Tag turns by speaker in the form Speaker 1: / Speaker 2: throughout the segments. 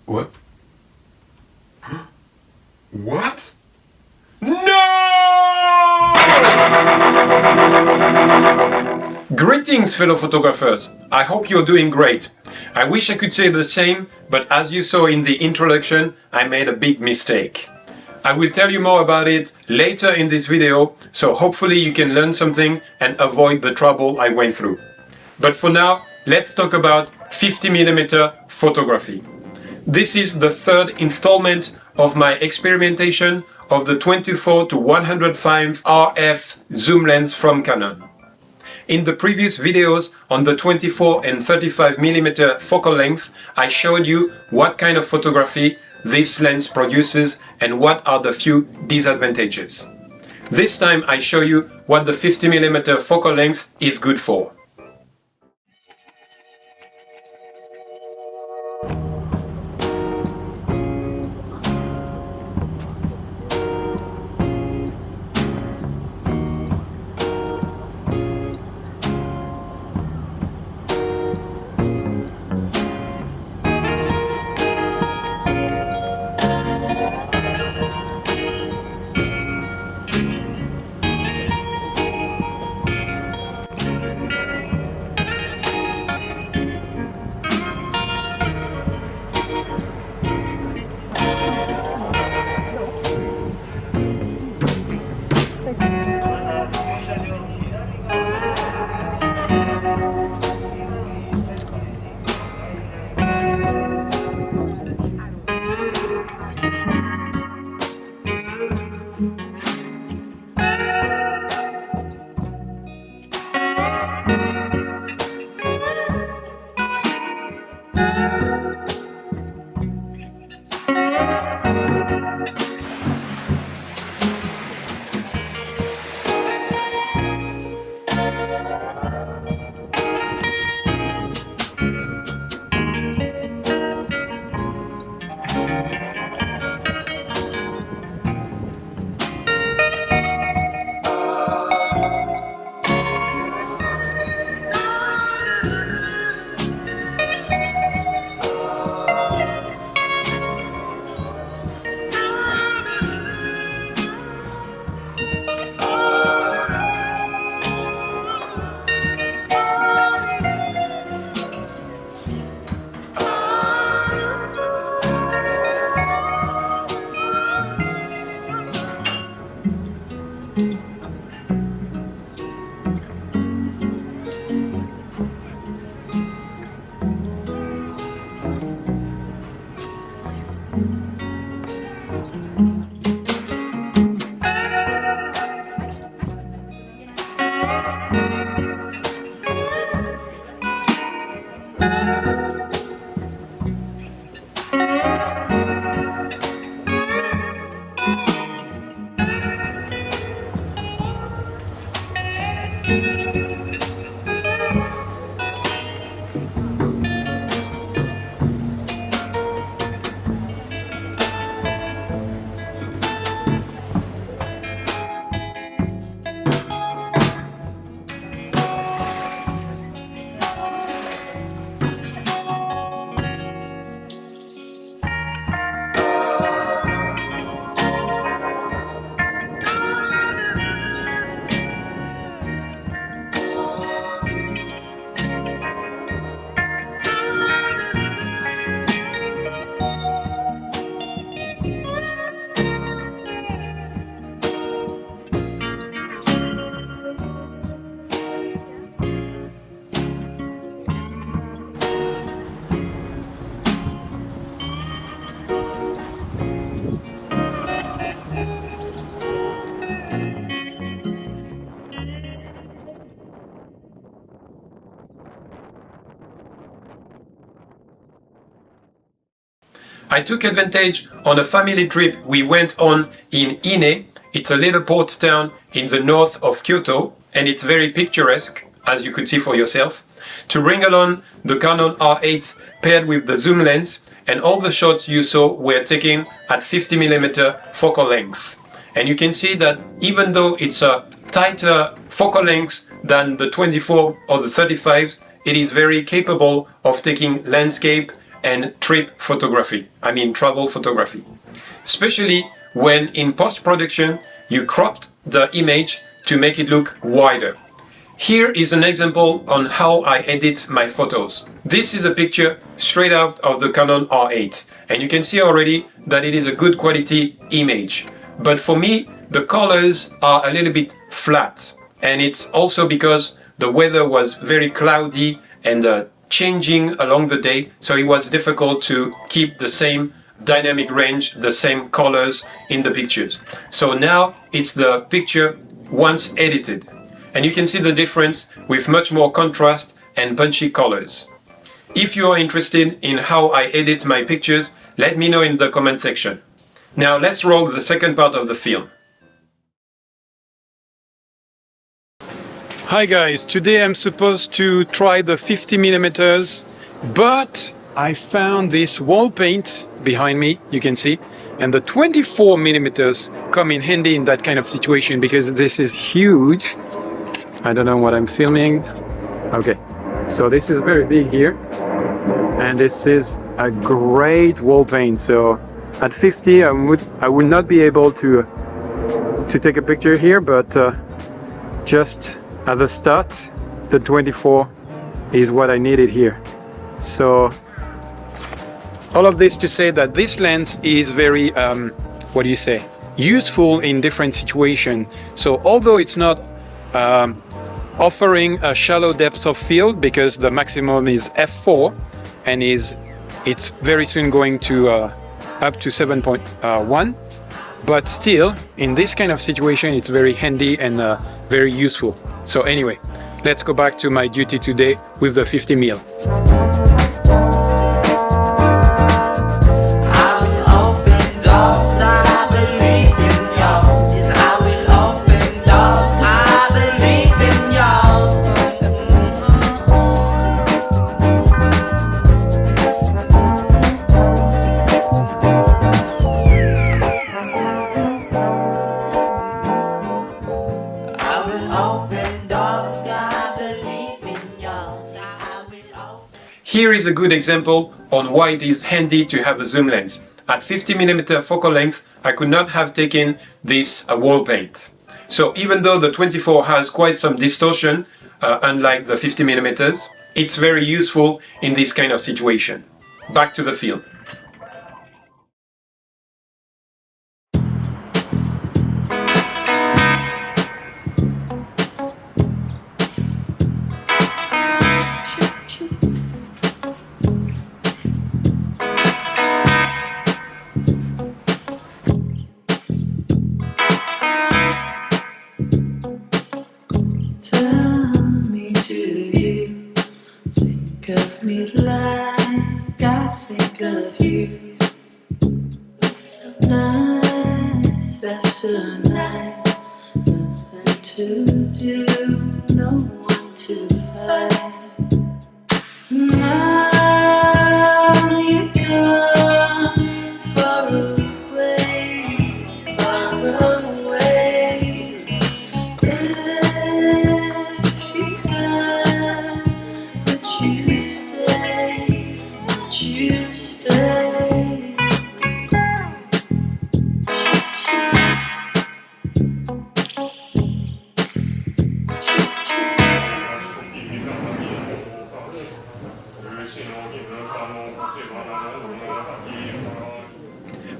Speaker 1: What? What? No! Greetings, fellow photographers. I hope you're doing great. I wish I could say the same, but as you saw in the introduction, I made a big mistake. I will tell you more about it later in this video, so hopefully you can learn something and avoid the trouble I went through. But for now, let's talk about 50mm photography. This is the third installment of my experimentation of the 24 to 105 RF zoom lens from Canon. In the previous videos on the 24 and 35mm focal length, I showed you what kind of photography this lens produces and what are the few disadvantages. This time I show you what the 50mm focal length is good for. I took advantage on a family trip we went on in Ine. It's a little port town in the north of Kyoto, and it's very picturesque, as you could see for yourself, to bring along the Canon R8 paired with the zoom lens, and all the shots you saw were taken at 50mm focal length. And you can see that even though it's a tighter focal length than the 24 or the 35s, it is very capable of taking landscape and trip photography. I mean travel photography. Especially when in post-production you cropped the image to make it look wider. Here is an example on how I edit my photos. This is a picture straight out of the Canon R8, and you can see already that it is a good quality image. But for me, the colors are a little bit flat, and it's also because the weather was very cloudy and changing along the day, so it was difficult to keep the same dynamic range, the same colors in the pictures. So now it's the picture once edited. And you can see the difference with much more contrast and punchy colors. If you are interested in how I edit my pictures, let me know in the comment section. Now let's roll the second part of the film. Hi guys, today I'm supposed to try the 50mm, but I found this wall paint behind me, you can see, and the 24mm come in handy in that kind of situation because this is huge. I don't know what I'm filming. Okay, so this is very big here, and this is a great wall paint. So at 50 I would not be able to take a picture here, but just at the start the 24 is what I needed here. So all of this to say that this lens is very useful in different situations. So although it's not offering a shallow depth of field because the maximum is f4 and it's very soon going to up to 7.1, but still in this kind of situation it's very handy and very useful. So anyway, let's go back to my duty today with the 50mm. Here is a good example on why it is handy to have a zoom lens. At 50mm focal length, I could not have taken this wall paint. So even though the 24 has quite some distortion, unlike the 50mm, it's very useful in this kind of situation. Back to the film.
Speaker 2: Of me like I think of you, night after night, nothing to do, no one to fight. Now you come far away, far away. If you could, but you stay, but you stay.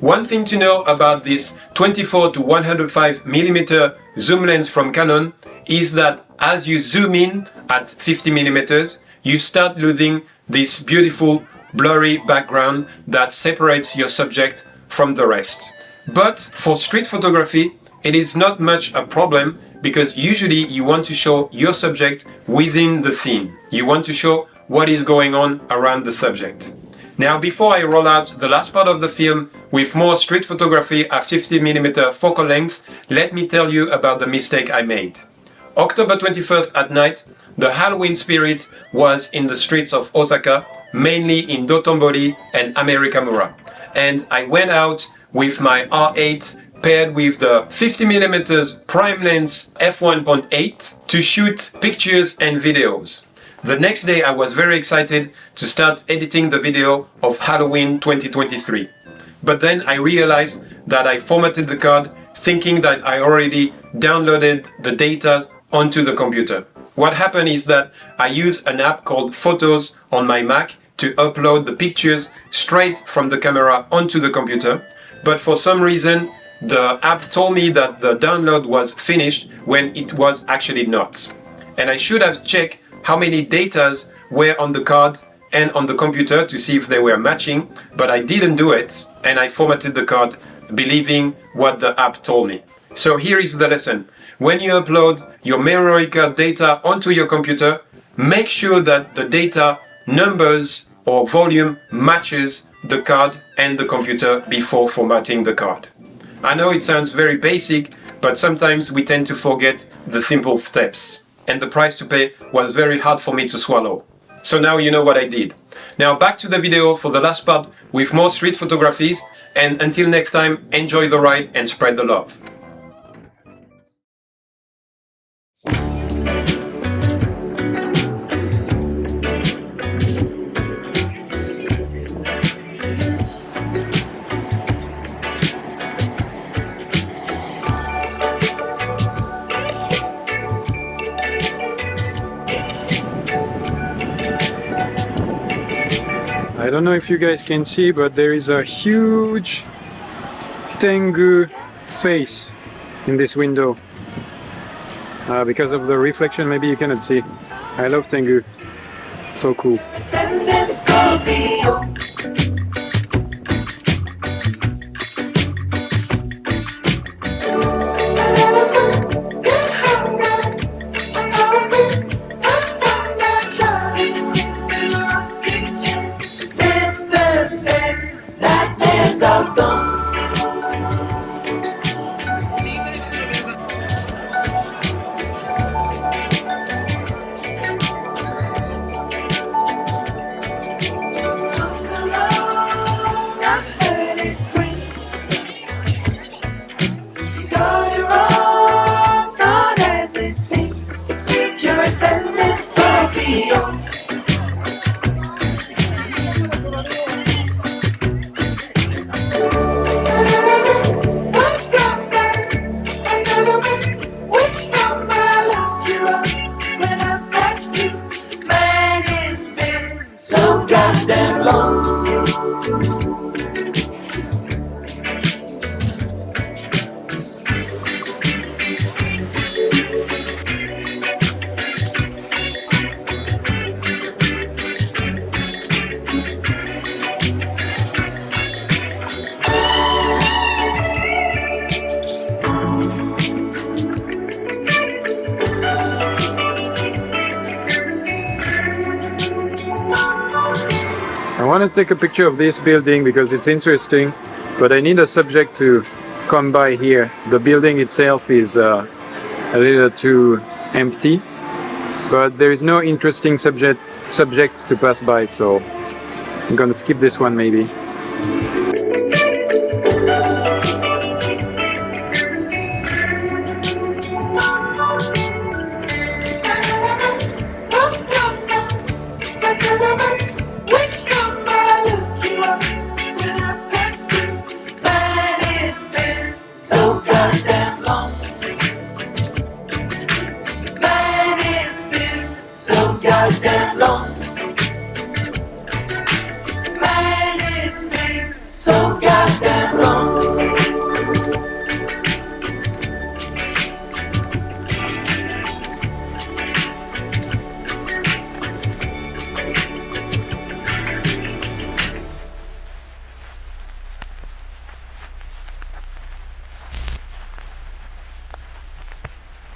Speaker 1: One thing to know about this 24 to 105mm zoom lens from Canon is that as you zoom in at 50mm, you start losing this beautiful blurry background that separates your subject from the rest. But for street photography, it is not much a problem because usually you want to show your subject within the scene. You want to show what is going on around the subject. Now, before I roll out the last part of the film with more street photography at 50mm focal length, let me tell you about the mistake I made. October 21st at night, the Halloween spirit was in the streets of Osaka, mainly in Dotonbori and Amerikamura. And I went out with my R8 paired with the 50mm prime lens f1.8 to shoot pictures and videos. The next day I was very excited to start editing the video of Halloween 2023. But then I realized that I formatted the card thinking that I already downloaded the data onto the computer. What happened is that I use an app called Photos on my Mac to upload the pictures straight from the camera onto the computer, but for some reason the app told me that the download was finished when it was actually not. And I should have checked how many datas were on the card and on the computer to see if they were matching, but I didn't do it, and I formatted the card believing what the app told me. So here is the lesson. When you upload your memory card data onto your computer, make sure that the data numbers or volume matches the card and the computer before formatting the card. I know it sounds very basic, but sometimes we tend to forget the simple steps. And the price to pay was very hard for me to swallow. So now you know what I did. Now back to the video for the last part with more street photographies, and until next time, enjoy the ride and spread the love.
Speaker 3: I don't know if you guys can see, but there is a huge Tengu face in this window. Because of the reflection, maybe you cannot see. I love Tengu. So cool. I want to take a picture of this building because it's interesting, but I need a subject to come by here. The building itself is a little too empty, but there is no interesting subject to pass by, so I'm gonna skip this one maybe.